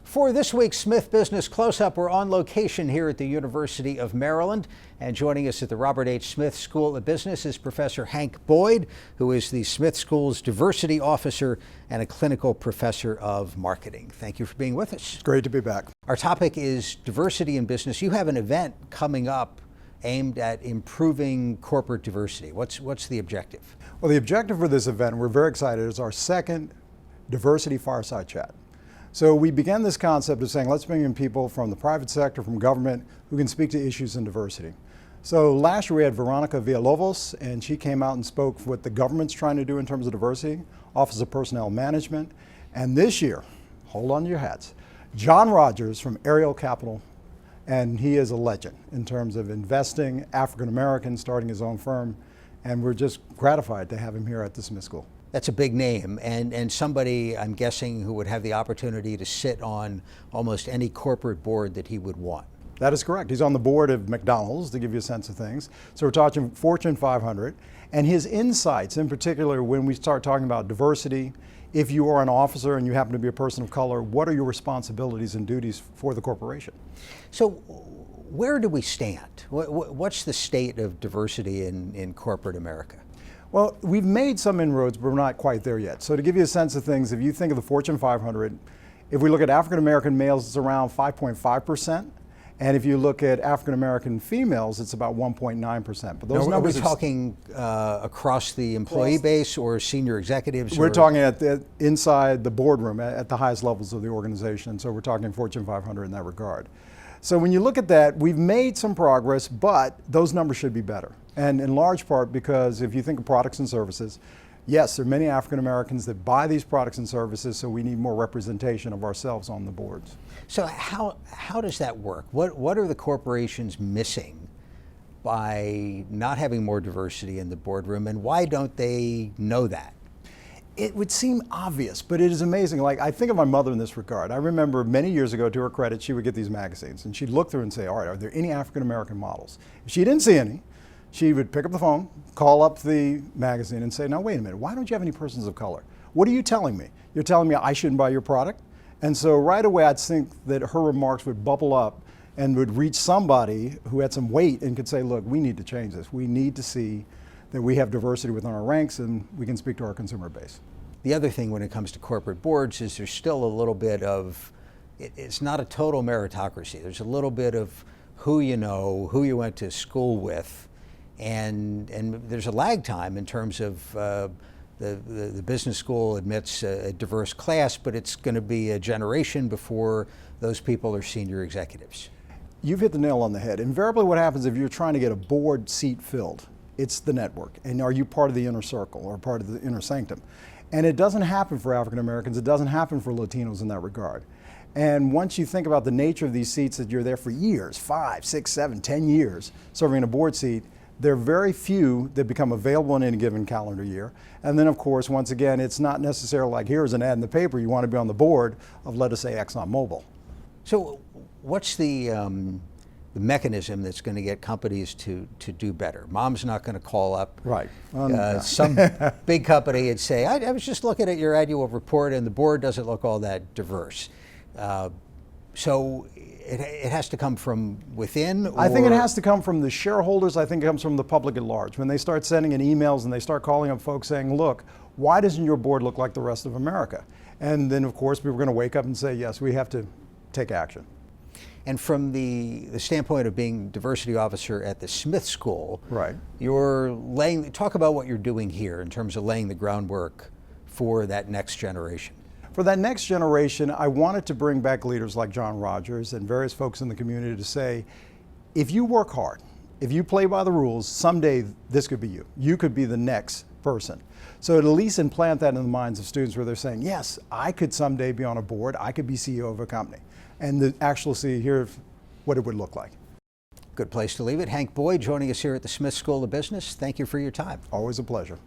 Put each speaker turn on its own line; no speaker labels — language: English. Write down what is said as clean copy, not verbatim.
For this week's Smith Business Close-Up, we're on location here at the University of Maryland. And joining us at the Robert H. Smith School of Business is Professor Hank Boyd, who is the Smith School's Diversity Officer and a Clinical Professor of Marketing. Thank you for being with us.
It's great to be back.
Our topic is diversity in business. You have an event coming up aimed at improving corporate diversity. What's the objective?
Well, the objective for this event, we're very excited, is our second Diversity Fireside Chat. So we began this concept of saying, let's bring in people from the private sector, from government, who can speak to issues in diversity. So last year we had Veronica Villalobos, and she came out and spoke for what the government's trying to do in terms of diversity, Office of Personnel Management. And this year, hold on to your hats, John Rogers from Ariel Capital, and he is a legend in terms of investing, African American, starting his own firm, and we're just gratified to have him here at the Smith School.
That's a big name, and somebody, I'm guessing, who would have the opportunity to sit on almost any corporate board that he would want.
That is correct. He's on the board of McDonald's, to give you a sense of things. So we're talking Fortune 500, and his insights, in particular, when we start talking about diversity, if you are an officer and you happen to be a person of color, what are your responsibilities and duties for the corporation?
So where do we stand? What's the state of diversity in corporate America?
Well, we've made some inroads, but we're not quite there yet. So to give you a sense of things, if you think of the Fortune 500, if we look at African American males, it's around 5.5%. And if you look at African American females, it's about 1.9%. But those numbers
are we talking across the employee base or senior executives?
We're talking at inside the boardroom at the highest levels of the organization. So we're talking Fortune 500 in that regard. So when you look at that, we've made some progress, but those numbers should be better. And in large part because if you think of products and services, yes, there are many African Americans that buy these products and services, so we need more representation of ourselves on the boards.
So how does that work? What are the corporations missing by not having more diversity in the boardroom, and why don't they know that?
It would seem obvious, but it is amazing. Like, I think of my mother in this regard. I remember many years ago, to her credit, she would get these magazines, and she'd look through and say, all right, are there any African American models? If she didn't see any, she would pick up the phone, call up the magazine and say, now wait a minute, why don't you have any persons of color? What are you telling me? You're telling me I shouldn't buy your product? And so right away I'd think that her remarks would bubble up and would reach somebody who had some weight and could say, look, we need to change this. We need to see that we have diversity within our ranks and we can speak to our consumer base.
The other thing when it comes to corporate boards is there's still a little bit of, it's not a total meritocracy. There's a little bit of who you know, who you went to school with, and there's a lag time in terms of the business school admits a diverse class, but it's going to be a generation before those people are senior executives.
You've hit the nail on the head. Invariably what happens if you're trying to get a board seat filled, it's the network. And are you part of the inner circle or part of the inner sanctum? And it doesn't happen for African Americans, it doesn't happen for Latinos in that regard. And once you think about the nature of these seats that you're there for years, 5, 6, 7, 10 years, serving in a board seat, there are very few that become available in any given calendar year. And then of course, once again, it's not necessarily like here's an ad in the paper, you want to be on the board of, let us say, ExxonMobil.
So what's the mechanism that's going to get companies to do better? Mom's not going to call up some big company and say, I was just looking at your annual report and the board doesn't look all that diverse. So it has to come from within? Or?
I think it has to come from the shareholders. I think it comes from the public at large. When they start sending in emails and they start calling up folks saying, look, why doesn't your board look like the rest of America? And then of course we were going to wake up and say, yes, we have to take action.
And from the standpoint of being diversity officer at the Smith School,
right,
you're talk about what you're doing here in terms of laying the groundwork for that next generation.
For that next generation, I wanted to bring back leaders like John Rogers and various folks in the community to say, if you work hard, if you play by the rules, someday this could be you. You could be the next person. So at least implant that in the minds of students where they're saying, yes, I could someday be on a board, I could be CEO of a company, and to actually see here what it would look like.
Good place to leave it. Hank Boyd joining us here at the Smith School of Business. Thank you for your time.
Always a pleasure.